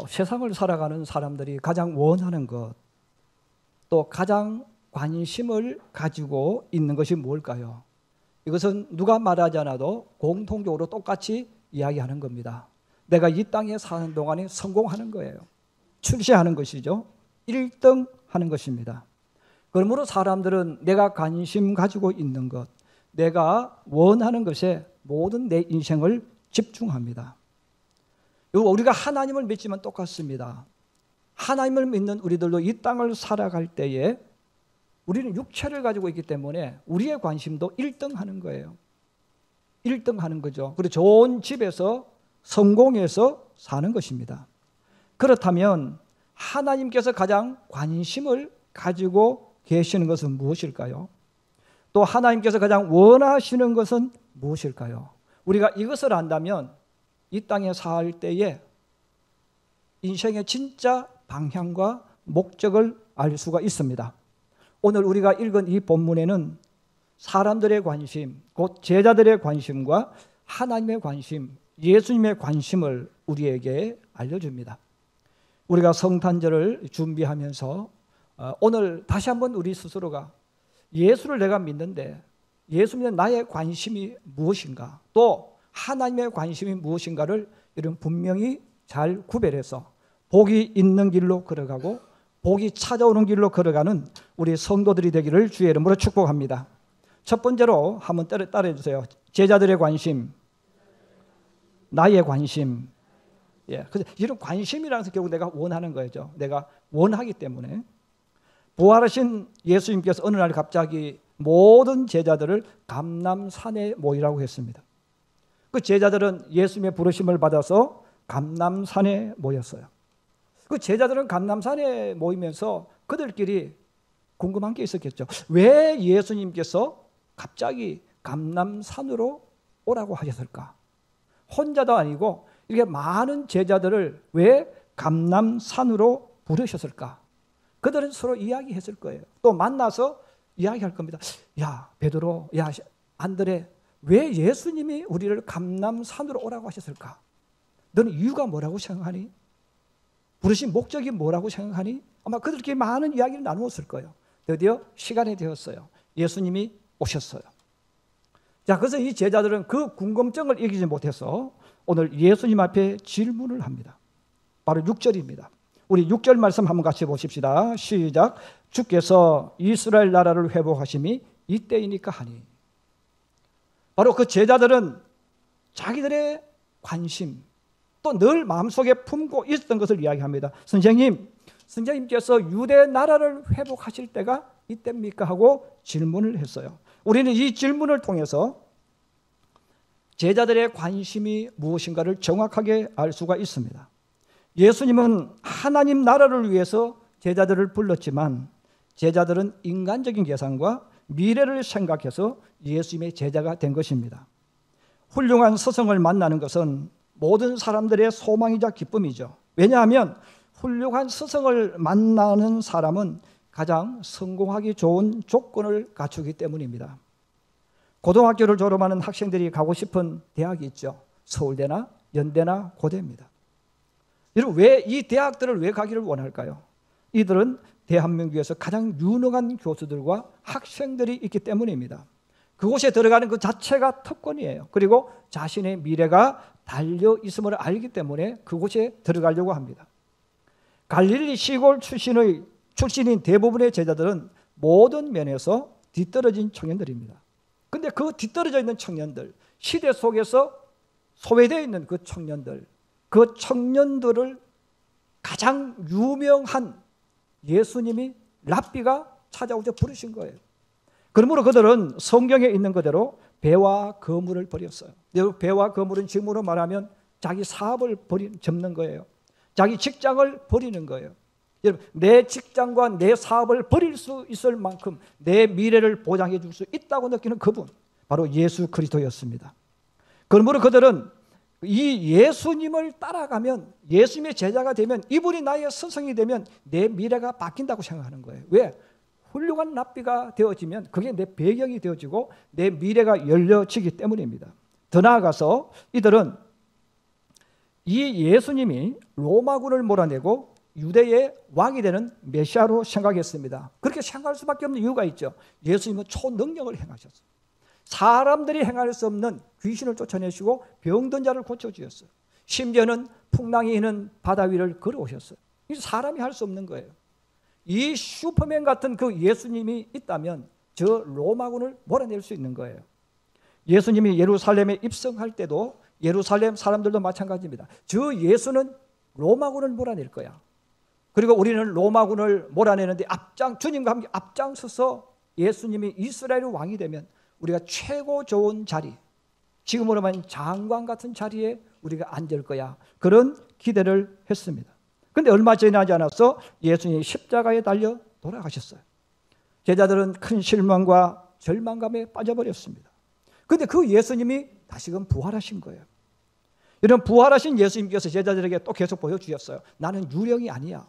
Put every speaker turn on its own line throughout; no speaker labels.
세상을 살아가는 사람들이 가장 원하는 것, 또 가장 관심을 가지고 있는 것이 뭘까요? 이것은 누가 말하지 않아도 공통적으로 똑같이 이야기하는 겁니다. 내가 이 땅에 사는 동안에 성공하는 거예요. 출세하는 것이죠. 1등 하는 것입니다. 그러므로 사람들은 내가 관심 가지고 있는 것, 내가 원하는 것에 모든 내 인생을 집중합니다. 우리가 하나님을 믿지만 똑같습니다. 하나님을 믿는 우리들도 이 땅을 살아갈 때에 우리는 육체를 가지고 있기 때문에 우리의 관심도 1등 하는 거예요. 1등 하는 거죠. 그리고 좋은 집에서 성공해서 사는 것입니다. 그렇다면 하나님께서 가장 관심을 가지고 계시는 것은 무엇일까요? 또 하나님께서 가장 원하시는 것은 무엇일까요? 우리가 이것을 안다면 이 땅에 살 때에 인생의 진짜 방향과 목적을 알 수가 있습니다. 오늘 우리가 읽은 이 본문에는 사람들의 관심, 곧 제자들의 관심과 하나님의 관심, 예수님의 관심을 우리에게 알려줍니다. 우리가 성탄절을 준비하면서 오늘 다시 한번 우리 스스로가 예수를 내가 믿는데 예수 믿는 나의 관심이 무엇인가, 또 하나님의 관심이 무엇인가를 이런 분명히 잘 구별해서 복이 있는 길로 걸어가고 복이 찾아오는 길로 걸어가는 우리 성도들이 되기를 주의 이름으로 축복합니다. 첫 번째로 한번 따라해 주세요. 제자들의 관심, 나의 관심. 그래서 이런 관심이라는 것은 결국 내가 원하는 거죠. 내가 원하기 때문에. 부활하신 예수님께서 어느 날 갑자기 모든 제자들을 감람산에 모이라고 했습니다. 그 제자들은 예수님의 부르심을 받아서 감람산에 모였어요. 그 제자들은 감람산에 모이면서 그들끼리 궁금한 게 있었겠죠. 왜 예수님께서 갑자기 감람산으로 오라고 하셨을까? 혼자도 아니고 이렇게 많은 제자들을 왜 감람산으로 부르셨을까? 그들은 서로 이야기했을 거예요. 또 만나서 이야기할 겁니다. 야, 베드로, 야, 안드레, 왜 예수님이 우리를 감람산으로 오라고 하셨을까? 너는 이유가 뭐라고 생각하니? 부르신 목적이 뭐라고 생각하니? 아마 그들끼리 많은 이야기를 나누었을 거예요. 드디어 시간이 되었어요. 예수님이 오셨어요. 자, 그래서 이 제자들은 그 궁금증을 이기지 못해서 오늘 예수님 앞에 질문을 합니다. 바로 6절입니다. 우리 6절 말씀 한번 같이 보십시다. 시작. 주께서 이스라엘 나라를 회복하심이 이때이니까 하니. 바로 그 제자들은 자기들의 관심, 또 늘 마음속에 품고 있었던 것을 이야기합니다. 선생님께서 유대 나라를 회복하실 때가 이때입니까? 하고 질문을 했어요. 우리는 이 질문을 통해서 제자들의 관심이 무엇인가를 정확하게 알 수가 있습니다. 예수님은 하나님 나라를 위해서 제자들을 불렀지만 제자들은 인간적인 계산과 미래를 생각해서 예수님의 제자가 된 것입니다. 훌륭한 스승을 만나는 것은 모든 사람들의 소망이자 기쁨이죠. 왜냐하면 훌륭한 스승을 만나는 사람은 가장 성공하기 좋은 조건을 갖추기 때문입니다. 고등학교를 졸업하는 학생들이 가고 싶은 대학이 있죠. 서울대나 연대나 고대입니다. 여러분, 왜 이 대학들을 왜 가기를 원할까요? 이들은 대한민국에서 가장 유능한 교수들과 학생들이 있기 때문입니다. 그곳에 들어가는 그 자체가 특권이에요. 그리고 자신의 미래가 달려 있음을 알기 때문에 그곳에 들어가려고 합니다. 갈릴리 시골 출신인 대부분의 제자들은 모든 면에서 뒤떨어진 청년들입니다. 근데 그 뒤떨어져 있는 청년들, 시대 속에서 소외되어 있는 그 청년들을 가장 유명한 예수님이 랍비가 찾아오셔 부르신 거예요. 그러므로 그들은 성경에 있는 그대로 배와 거물을 버렸어요. 배와 거물은 지금으로 말하면 자기 사업을 접는 거예요. 자기 직장을 버리는 거예요. 여러분, 내 직장과 내 사업을 버릴 수 있을 만큼 내 미래를 보장해 줄 수 있다고 느끼는 그분, 바로 예수 그리스도였습니다. 그러므로 그들은 이 예수님을 따라가면, 예수님의 제자가 되면, 이분이 나의 스승이 되면 내 미래가 바뀐다고 생각하는 거예요. 왜? 훌륭한 랍비가 되어지면 그게 내 배경이 되어지고 내 미래가 열려지기 때문입니다. 더 나아가서 이들은 이 예수님이 로마군을 몰아내고 유대의 왕이 되는 메시아로 생각했습니다. 그렇게 생각할 수밖에 없는 이유가 있죠. 예수님은 초능력을 행하셨어요. 사람들이 행할 수 없는 귀신을 쫓아내시고 병든 자를 고쳐주셨어요. 심지어는 풍랑이 있는 바다 위를 걸어오셨어요. 이 사람이 할 수 없는 거예요. 이 슈퍼맨 같은 그 예수님이 있다면 저 로마군을 몰아낼 수 있는 거예요. 예수님이 예루살렘에 입성할 때도 예루살렘 사람들도 마찬가지입니다. 저 예수는 로마군을 몰아낼 거야. 그리고 우리는 로마군을 몰아내는데 주님과 함께 앞장서서 예수님이 이스라엘 왕이 되면 우리가 최고 좋은 자리, 지금으로 말하면 장관 같은 자리에 우리가 앉을 거야. 그런 기대를 했습니다. 그런데 얼마 지나지 않아서 예수님이 십자가에 달려 돌아가셨어요. 제자들은 큰 실망과 절망감에 빠져버렸습니다. 그런데 그 예수님이 다시금 부활하신 거예요. 이런 부활하신 예수님께서 제자들에게 또 계속 보여주셨어요. 나는 유령이 아니야.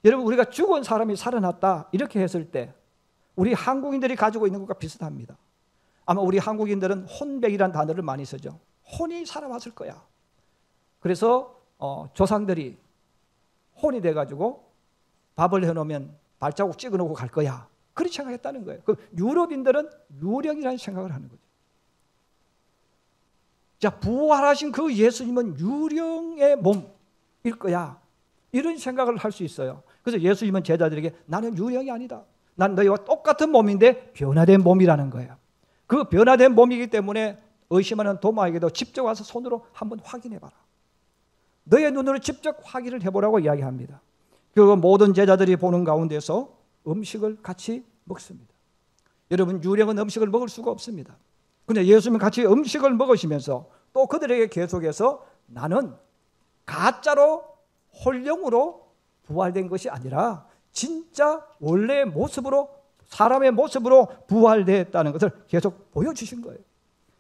여러분, 우리가 죽은 사람이 살아났다 이렇게 했을 때 우리 한국인들이 가지고 있는 것과 비슷합니다. 아마 우리 한국인들은 혼백이라는 단어를 많이 쓰죠. 혼이 살아왔을 거야. 그래서 조상들이 혼이 돼가지고 밥을 해놓으면 발자국 찍어놓고 갈 거야. 그렇게 생각했다는 거예요. 그 유럽인들은 유령이라는 생각을 하는 거죠. 자, 부활하신 그 예수님은 유령의 몸일 거야. 이런 생각을 할 수 있어요. 그래서 예수님은 제자들에게 나는 유령이 아니다. 난 너희와 똑같은 몸인데 변화된 몸이라는 거예요. 그 변화된 몸이기 때문에 의심하는 도마에게도 직접 와서 손으로 한번 확인해봐라. 너의 눈으로 직접 확인을 해보라고 이야기합니다. 그 모든 제자들이 보는 가운데서 음식을 같이 먹습니다. 여러분, 유령은 음식을 먹을 수가 없습니다. 그런데 예수님은 같이 음식을 먹으시면서 또 그들에게 계속해서 나는 가짜로 홀령으로 부활된 것이 아니라 진짜 원래의 모습으로 사람의 모습으로 부활되었다는 것을 계속 보여주신 거예요.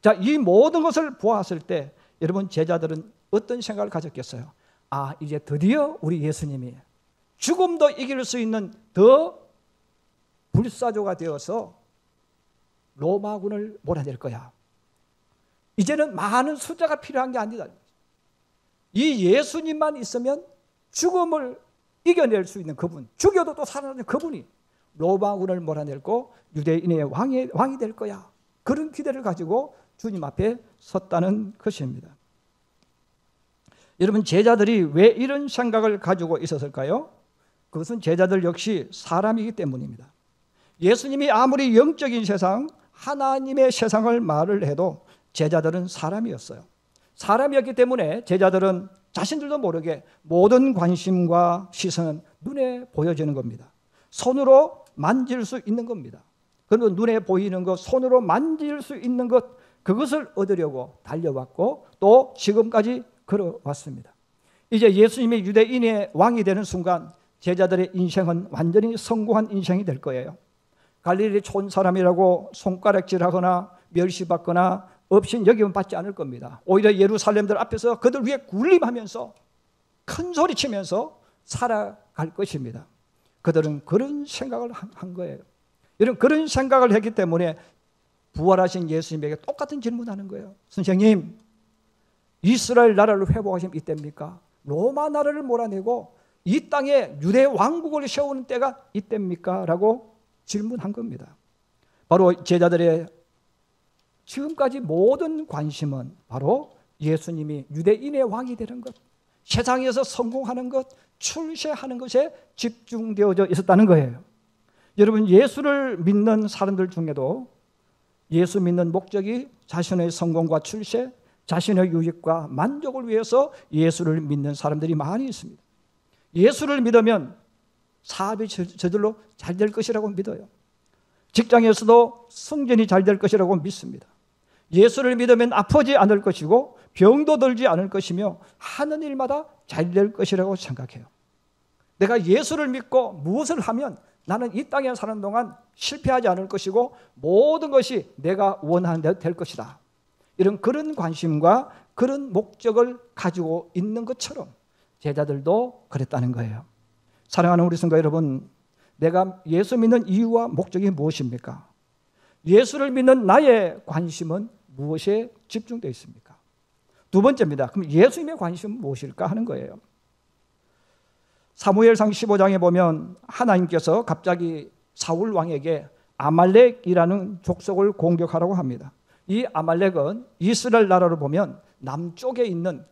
자, 이 모든 것을 보았을 때 여러분 제자들은 어떤 생각을 가졌겠어요? 아, 이제 드디어 우리 예수님이 죽음도 이길 수 있는 더 불사조가 되어서 로마군을 몰아낼 거야. 이제는 많은 숫자가 필요한 게 아니다. 이 예수님만 있으면 죽음을 이겨낼 수 있는 그분, 죽여도 또 살아나는 그분이 로마군을 몰아내고 유대인의 왕이 될 거야. 그런 기대를 가지고 주님 앞에 섰다는 것입니다. 여러분, 제자들이 왜 이런 생각을 가지고 있었을까요? 그것은 제자들 역시 사람이기 때문입니다. 예수님이 아무리 영적인 세상, 하나님의 세상을 말을 해도 제자들은 사람이었어요. 사람이었기 때문에 제자들은 자신들도 모르게 모든 관심과 시선은 눈에 보여지는 겁니다. 손으로 만질 수 있는 겁니다. 그리고 눈에 보이는 것, 손으로 만질 수 있는 것, 그것을 얻으려고 달려왔고 또 지금까지 걸어왔습니다. 이제 예수님이 유대인의 왕이 되는 순간 제자들의 인생은 완전히 성공한 인생이 될 거예요. 갈릴리 촌 사람이라고 손가락질하거나 멸시받거나 없인 여기면 받지 않을 겁니다. 오히려 예루살렘들 앞에서 그들 위에 군림하면서 큰 소리치면서 살아갈 것입니다. 그들은 그런 생각을 한 거예요. 이런 그런 생각을 했기 때문에 부활하신 예수님에게 똑같은 질문하는 거예요. 선생님, 이스라엘 나라를 회복하시면 이때입니까? 로마 나라를 몰아내고 이 땅에 유대 왕국을 세우는 때가 이때입니까? 라고 질문한 겁니다. 바로 제자들의 지금까지 모든 관심은 바로 예수님이 유대인의 왕이 되는 것, 세상에서 성공하는 것, 출세하는 것에 집중되어져 있었다는 거예요. 여러분, 예수를 믿는 사람들 중에도 예수 믿는 목적이 자신의 성공과 출세, 자신의 유익과 만족을 위해서 예수를 믿는 사람들이 많이 있습니다. 예수를 믿으면 사업이 저절로 잘 될 것이라고 믿어요. 직장에서도 승진이 잘 될 것이라고 믿습니다. 예수를 믿으면 아프지 않을 것이고 병도 들지 않을 것이며 하는 일마다 잘 될 것이라고 생각해요. 내가 예수를 믿고 무엇을 하면 나는 이 땅에 사는 동안 실패하지 않을 것이고 모든 것이 내가 원하는 대로 될 것이다. 이런 그런 관심과 그런 목적을 가지고 있는 것처럼 제자들도 그랬다는 거예요. 사랑하는 우리 성도 여러분, 내가 예수 믿는 이유와 목적이 무엇입니까? 예수를 믿는 나의 관심은 무엇에 집중되어 있습니까? 두 번째입니다. 그럼 예수님의 관심은 무엇일까 하는 거예요. 사무엘상 15장에 보면 하나님께서 갑자기 사울 왕에게 아말렉이라는 족속을 공격하라고 합니다. 이 아말렉은 이스라엘 나라로 보면 남쪽에 있는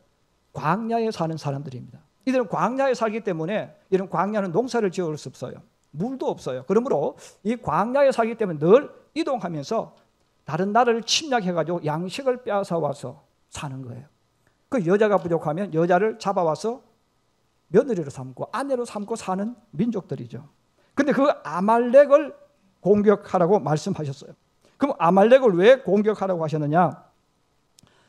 광야에 사는 사람들입니다. 이들은 광야에 살기 때문에 이런 광야는 농사를 지을 수 없어요. 물도 없어요. 그러므로 이 광야에 살기 때문에 늘 이동하면서 다른 나라를 침략해가지고 양식을 빼앗아 와서 사는 거예요. 그 여자가 부족하면 여자를 잡아와서 며느리로 삼고 아내로 삼고 사는 민족들이죠. 근데 그 아말렉을 공격하라고 말씀하셨어요. 그럼 아말렉을 왜 공격하라고 하셨느냐?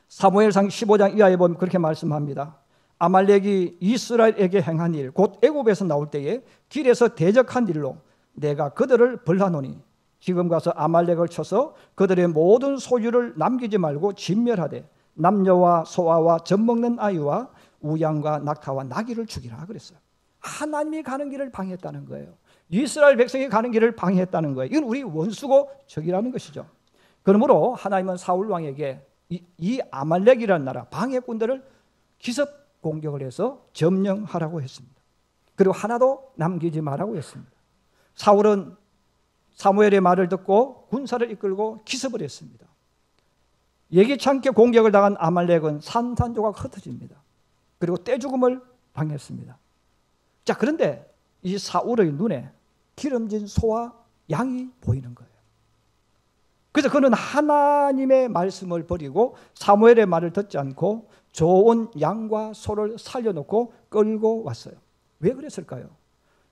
사무엘상 15장 이하에 보면 그렇게 말씀합니다. 아말렉이 이스라엘에게 행한 일, 곧 애굽에서 나올 때에 길에서 대적한 일로 내가 그들을 벌하노니 지금 가서 아말렉을 쳐서 그들의 모든 소유를 남기지 말고 진멸하되 남녀와 소아와 젖먹는 아이와 우양과 낙타와 나귀를 죽이라 그랬어요. 하나님이 가는 길을 방해했다는 거예요. 이스라엘 백성이 가는 길을 방해했다는 거예요. 이건 우리 원수고 적이라는 것이죠. 그러므로 하나님은 사울 왕에게 이 아말렉이라는 나라 방해꾼들을 기습 공격을 해서 점령하라고 했습니다. 그리고 하나도 남기지 말라고 했습니다. 사울은 사무엘의 말을 듣고 군사를 이끌고 기습을 했습니다. 예기치 않게 공격을 당한 아말렉은 산산조각 흩어집니다. 그리고 떼죽음을 당했습니다. 자, 그런데 이 사울의 눈에 기름진 소와 양이 보이는 거예요. 그래서 그는 하나님의 말씀을 버리고 사무엘의 말을 듣지 않고 좋은 양과 소를 살려놓고 끌고 왔어요. 왜 그랬을까요?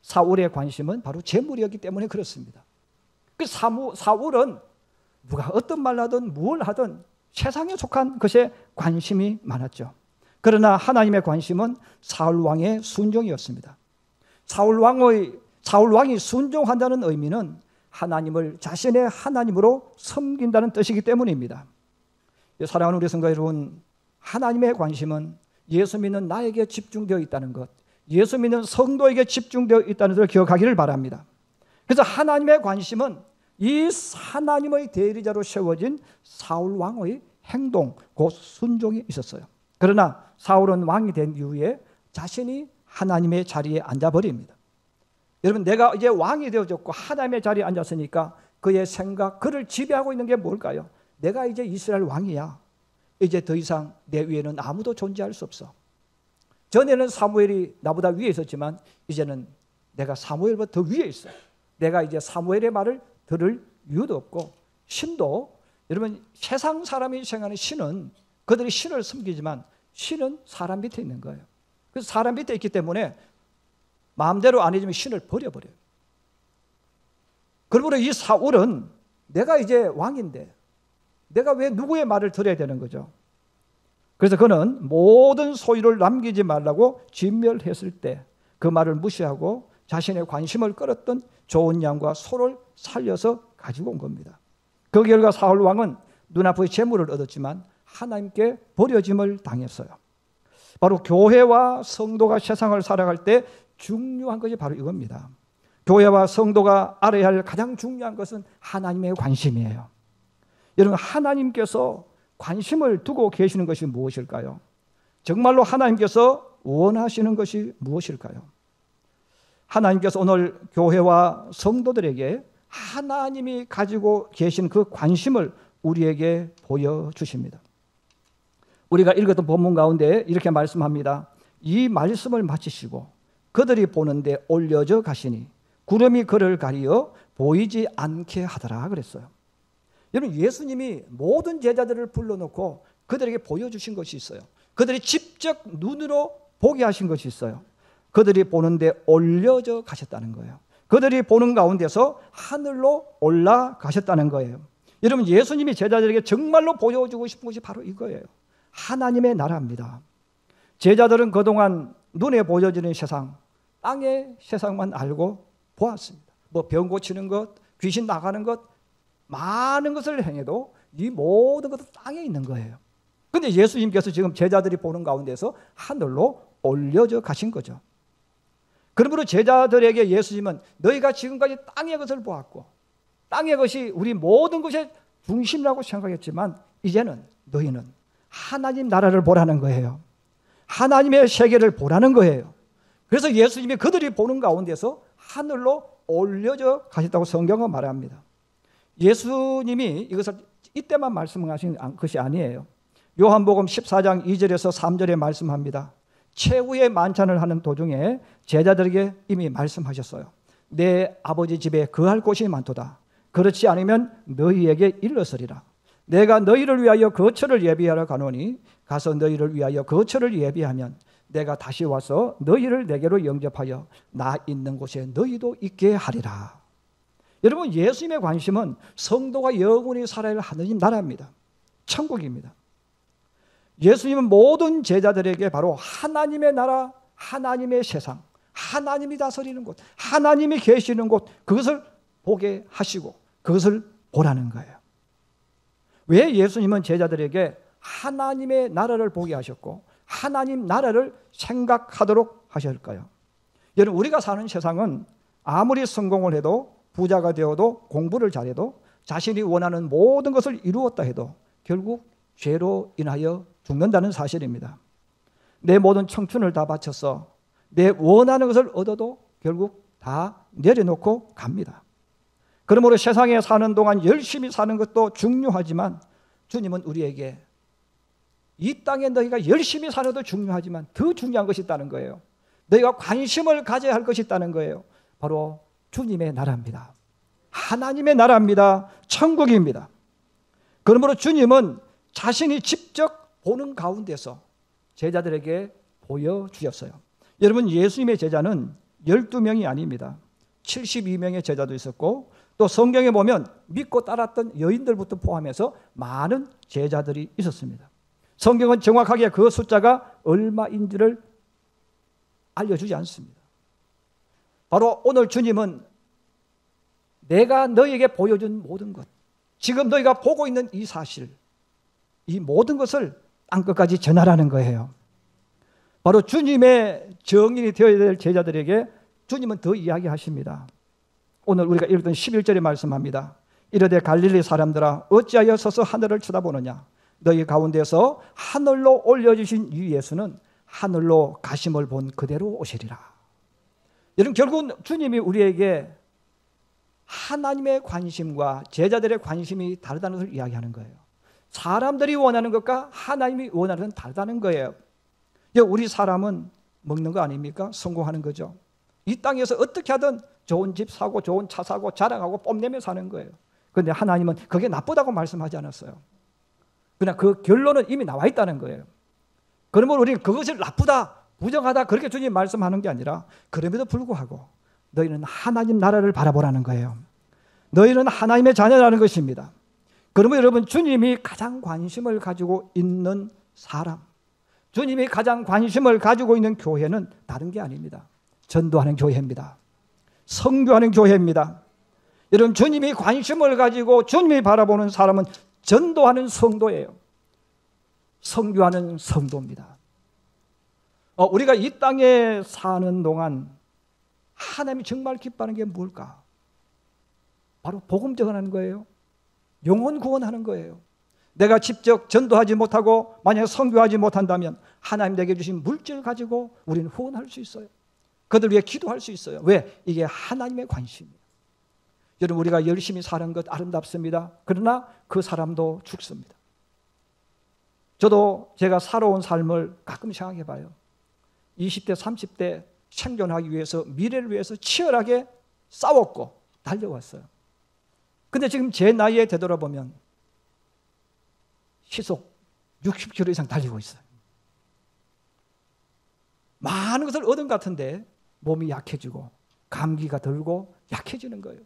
사울의 관심은 바로 재물이었기 때문에 그렇습니다. 그 사울은 누가 어떤 말 하든 뭘 하든 세상에 속한 것에 관심이 많았죠. 그러나 하나님의 관심은 사울 왕의 순종이었습니다. 사울 왕이 순종한다는 의미는 하나님을 자신의 하나님으로 섬긴다는 뜻이기 때문입니다. 사랑하는 우리 성도 여러분, 하나님의 관심은 예수 믿는 나에게 집중되어 있다는 것, 예수 믿는 성도에게 집중되어 있다는 것을 기억하기를 바랍니다. 그래서 하나님의 관심은 이 하나님의 대리자로 세워진 사울 왕의 행동, 곧 순종이 있었어요. 그러나 사울은 왕이 된 이후에 자신이 하나님의 자리에 앉아버립니다. 여러분, 내가 이제 왕이 되어졌고 하나님의 자리에 앉았으니까 그의 생각, 그를 지배하고 있는 게 뭘까요? 내가 이제 이스라엘 왕이야. 이제 더 이상 내 위에는 아무도 존재할 수 없어. 전에는 사무엘이 나보다 위에 있었지만 이제는 내가 사무엘보다 더 위에 있어. 내가 이제 사무엘의 말을 들을 이유도 없고, 신도, 여러분, 세상 사람이 생각하는 신은 그들이 신을 섬기지만 신은 사람 밑에 있는 거예요. 그래서 사람 밑에 있기 때문에 마음대로 안 해주면 신을 버려버려요. 그러므로 이 사울은 내가 이제 왕인데 내가 왜 누구의 말을 들어야 되는 거죠? 그래서 그는 모든 소유를 남기지 말라고 진멸했을 때 그 말을 무시하고 자신의 관심을 끌었던 좋은 양과 소를 살려서 가지고 온 겁니다. 그 결과 사울 왕은 눈앞의 재물을 얻었지만 하나님께 버려짐을 당했어요. 바로 교회와 성도가 세상을 살아갈 때 중요한 것이 바로 이겁니다. 교회와 성도가 알아야 할 가장 중요한 것은 하나님의 관심이에요. 여러분, 하나님께서 관심을 두고 계시는 것이 무엇일까요? 정말로 하나님께서 원하시는 것이 무엇일까요? 하나님께서 오늘 교회와 성도들에게 하나님이 가지고 계신 그 관심을 우리에게 보여주십니다. 우리가 읽었던 본문 가운데 이렇게 말씀합니다. 이 말씀을 마치시고 그들이 보는데 올려져 가시니 구름이 그를 가리어 보이지 않게 하더라 그랬어요. 여러분, 예수님이 모든 제자들을 불러놓고 그들에게 보여주신 것이 있어요. 그들이 직접 눈으로 보게 하신 것이 있어요. 그들이 보는데 올려져 가셨다는 거예요. 그들이 보는 가운데서 하늘로 올라가셨다는 거예요. 여러분, 예수님이 제자들에게 정말로 보여주고 싶은 것이 바로 이거예요. 하나님의 나라입니다. 제자들은 그동안 눈에 보여지는 세상, 땅의 세상만 알고 보았습니다. 뭐 병 고치는 것, 귀신 나가는 것, 많은 것을 행해도 이 모든 것은 땅에 있는 거예요. 그런데 예수님께서 지금 제자들이 보는 가운데서 하늘로 올려져 가신 거죠. 그러므로 제자들에게 예수님은 너희가 지금까지 땅의 것을 보았고 땅의 것이 우리 모든 것의 중심이라고 생각했지만 이제는 너희는 하나님 나라를 보라는 거예요. 하나님의 세계를 보라는 거예요. 그래서 예수님이 그들이 보는 가운데서 하늘로 올려져 가셨다고 성경은 말합니다. 예수님이 이것을 이때만 말씀하신 것이 아니에요. 요한복음 14장 2절에서 3절에 말씀합니다. 최후의 만찬을 하는 도중에 제자들에게 이미 말씀하셨어요. 내 아버지 집에 거할 곳이 많도다. 그렇지 않으면 너희에게 일렀으리라. 내가 너희를 위하여 거처를 예비하러 가노니 가서 너희를 위하여 거처를 예비하면 내가 다시 와서 너희를 내게로 영접하여 나 있는 곳에 너희도 있게 하리라. 여러분, 예수님의 관심은 성도가 영원히 살아야 할 하느님 나라입니다. 천국입니다. 예수님은 모든 제자들에게 바로 하나님의 나라, 하나님의 세상, 하나님이 다스리는 곳, 하나님이 계시는 곳, 그것을 보게 하시고 그것을 보라는 거예요. 왜 예수님은 제자들에게 하나님의 나라를 보게 하셨고 하나님 나라를 생각하도록 하셨을까요? 여러분, 우리가 사는 세상은 아무리 성공을 해도, 부자가 되어도, 공부를 잘해도, 자신이 원하는 모든 것을 이루었다 해도 결국 죄로 인하여 죽는다는 사실입니다. 내 모든 청춘을 다 바쳐서 내 원하는 것을 얻어도 결국 다 내려놓고 갑니다. 그러므로 세상에 사는 동안 열심히 사는 것도 중요하지만 주님은 우리에게 이 땅에 너희가 열심히 사는 것도 중요하지만 더 중요한 것이 있다는 거예요. 너희가 관심을 가져야 할 것이 있다는 거예요. 바로 주님의 나라입니다. 하나님의 나라입니다. 천국입니다. 그러므로 주님은 자신이 직접 보는 가운데서 제자들에게 보여주셨어요. 여러분, 예수님의 제자는 12명이 아닙니다. 72명의 제자도 있었고 또 성경에 보면 믿고 따랐던 여인들부터 포함해서 많은 제자들이 있었습니다. 성경은 정확하게 그 숫자가 얼마인지를 알려주지 않습니다. 바로 오늘 주님은 내가 너희에게 보여준 모든 것, 지금 너희가 보고 있는 이 사실, 이 모든 것을 땅끝까지 전하라는 거예요. 바로 주님의 정인이 되어야 될 제자들에게 주님은 더 이야기하십니다. 오늘 우리가 읽던 11절에 말씀합니다. 이르되 갈릴리 사람들아 어찌하여 서서 하늘을 쳐다보느냐. 너희 가운데서 하늘로 올려주신 이 예수는 하늘로 가심을 본 그대로 오시리라. 여러분, 결국 주님이 우리에게 하나님의 관심과 제자들의 관심이 다르다는 것을 이야기하는 거예요. 사람들이 원하는 것과 하나님이 원하는 것은 다르다는 거예요. 우리 사람은 먹는 거 아닙니까? 성공하는 거죠. 이 땅에서 어떻게 하든 좋은 집 사고 좋은 차 사고 자랑하고 뽐내며 사는 거예요. 그런데 하나님은 그게 나쁘다고 말씀하지 않았어요. 그냥 그 결론은 이미 나와 있다는 거예요. 그러면 우리는 그것을 나쁘다, 부정하다 그렇게 주님 말씀하는 게 아니라 그럼에도 불구하고 너희는 하나님 나라를 바라보라는 거예요. 너희는 하나님의 자녀라는 것입니다. 그러면 여러분, 주님이 가장 관심을 가지고 있는 사람, 주님이 가장 관심을 가지고 있는 교회는 다른 게 아닙니다. 전도하는 교회입니다. 선교하는 교회입니다. 여러분, 주님이 관심을 가지고 주님이 바라보는 사람은 전도하는 성도예요. 선교하는 성도입니다. 우리가 이 땅에 사는 동안 하나님이 정말 기뻐하는 게 뭘까? 바로 복음 전하는 거예요. 영혼 구원하는 거예요. 내가 직접 전도하지 못하고 만약에 선교하지 못한다면 하나님 내게 주신 물질을 가지고 우리는 후원할 수 있어요. 그들 위해 기도할 수 있어요. 왜? 이게 하나님의 관심이에요. 여러분, 우리가 열심히 사는 것 아름답습니다. 그러나 그 사람도 죽습니다. 저도 제가 살아온 삶을 가끔 생각해 봐요. 20대, 30대 생존하기 위해서, 미래를 위해서 치열하게 싸웠고 달려왔어요. 근데 지금 제 나이에 되돌아보면 시속 60km 이상 달리고 있어요. 많은 것을 얻은 것 같은데 몸이 약해지고 감기가 들고 약해지는 거예요.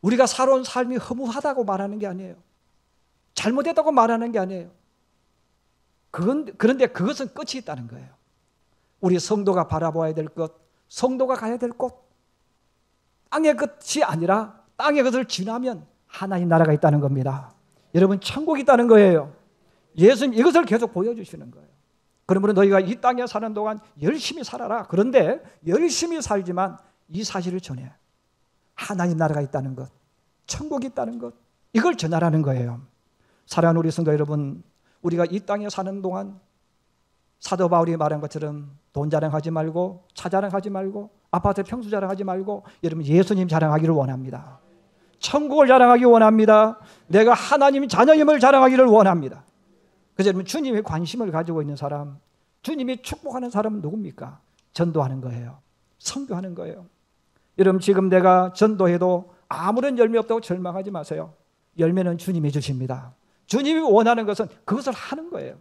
우리가 살아온 삶이 허무하다고 말하는 게 아니에요. 잘못했다고 말하는 게 아니에요. 그런데 그것은 끝이 있다는 거예요. 우리 성도가 바라봐야 될 것, 성도가 가야 될 곳, 땅의 끝이 아니라 땅의 것을 지나면 하나님 나라가 있다는 겁니다. 여러분, 천국이 있다는 거예요. 예수님 이것을 계속 보여주시는 거예요. 그러므로 너희가 이 땅에 사는 동안 열심히 살아라. 그런데 열심히 살지만 이 사실을 전해. 하나님 나라가 있다는 것, 천국이 있다는 것, 이걸 전하라는 거예요. 사랑하는 우리 성도 여러분, 우리가 이 땅에 사는 동안 사도 바울이 말한 것처럼 돈 자랑하지 말고, 차 자랑하지 말고, 아파트 평수 자랑하지 말고, 여러분 예수님 자랑하기를 원합니다. 천국을 자랑하기 원합니다. 내가 하나님 자녀임을 자랑하기를 원합니다. 그래서 여러분, 주님의 관심을 가지고 있는 사람, 주님이 축복하는 사람은 누굽니까? 전도하는 거예요. 선교하는 거예요. 여러분, 지금 내가 전도해도 아무런 열매 없다고 절망하지 마세요. 열매는 주님이 주십니다. 주님이 원하는 것은 그것을 하는 거예요.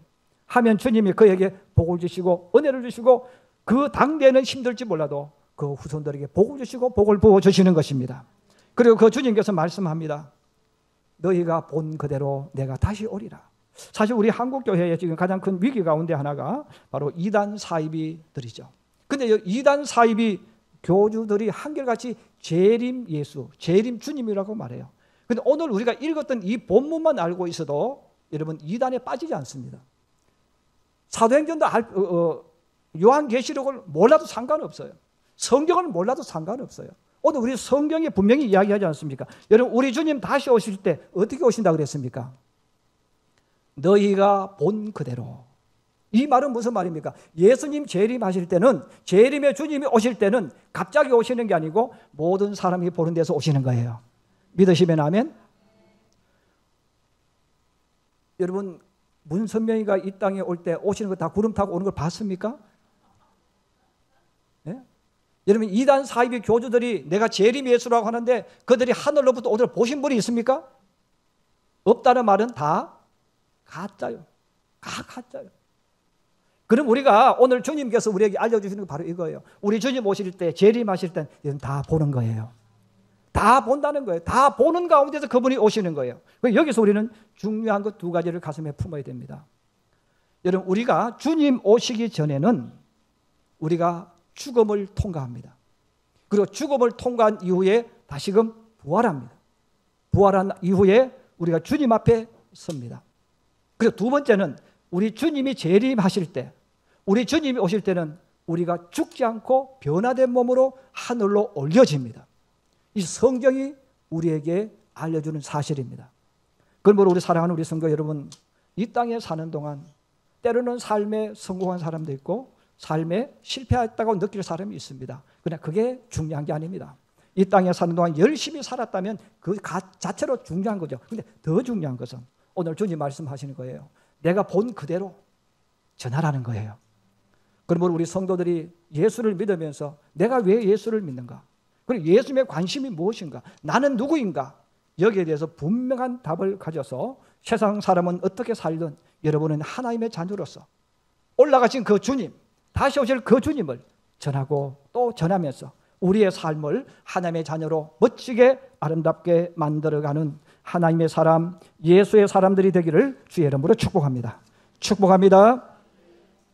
하면 주님이 그에게 복을 주시고 은혜를 주시고, 그 당대에는 힘들지 몰라도 그 후손들에게 복을 주시고 복을 부어주시는 것입니다. 그리고 그 주님께서 말씀합니다. 너희가 본 그대로 내가 다시 오리라. 사실 우리 한국교회에 지금 가장 큰 위기 가운데 하나가 바로 이단 사이비들이죠. 근데 이단 사이비 교주들이 한결같이 재림 예수, 재림 주님이라고 말해요. 근데 오늘 우리가 읽었던 이 본문만 알고 있어도 여러분 이단에 빠지지 않습니다. 사도행전도 요한계시록을 몰라도 상관없어요. 성경을 몰라도 상관없어요. 오늘 우리 성경이 분명히 이야기하지 않습니까? 여러분, 우리 주님 다시 오실 때 어떻게 오신다고 그랬습니까? 너희가 본 그대로. 이 말은 무슨 말입니까? 예수님 재림하실 때는, 재림의 주님이 오실 때는 갑자기 오시는 게 아니고 모든 사람이 보는 데서 오시는 거예요. 믿으시면 아멘? 여러분, 문선명이가 이 땅에 올 때 오시는 거 다 구름 타고 오는 걸 봤습니까? 네? 여러분, 이단 사이비 교주들이 내가 재림 예수라고 하는데 그들이 하늘로부터 오늘 보신 분이 있습니까? 없다는 말은 다 가짜요. 다 가짜요. 그럼 우리가 오늘 주님께서 우리에게 알려주시는 게 바로 이거예요. 우리 주님 오실 때, 재림하실 때 다 보는 거예요. 다 본다는 거예요. 다 보는 가운데서 그분이 오시는 거예요. 여기서 우리는 중요한 것 두 가지를 가슴에 품어야 됩니다. 여러분, 우리가 주님 오시기 전에는 우리가 죽음을 통과합니다. 그리고 죽음을 통과한 이후에 다시금 부활합니다. 부활한 이후에 우리가 주님 앞에 섭니다. 그리고 두 번째는 우리 주님이 재림하실 때, 우리 주님이 오실 때는 우리가 죽지 않고 변화된 몸으로 하늘로 올려집니다. 이 성경이 우리에게 알려주는 사실입니다. 그러므로 우리 사랑하는 우리 성도 여러분, 이 땅에 사는 동안 때로는 삶에 성공한 사람도 있고 삶에 실패했다고 느낄 사람이 있습니다. 그러나 그게 중요한 게 아닙니다. 이 땅에 사는 동안 열심히 살았다면 그 자체로 중요한 거죠. 근데 더 중요한 것은 오늘 주님 말씀하시는 거예요. 내가 본 그대로 전하라는 거예요. 그러므로 우리 성도들이 예수를 믿으면서 내가 왜 예수를 믿는가? 그리고 예수님의 관심이 무엇인가? 나는 누구인가? 여기에 대해서 분명한 답을 가져서 세상 사람은 어떻게 살든 여러분은 하나님의 자녀로서 올라가신 그 주님, 다시 오실 그 주님을 전하고 또 전하면서 우리의 삶을 하나님의 자녀로 멋지게 아름답게 만들어가는 하나님의 사람, 예수의 사람들이 되기를 주의 이름으로 축복합니다. 축복합니다.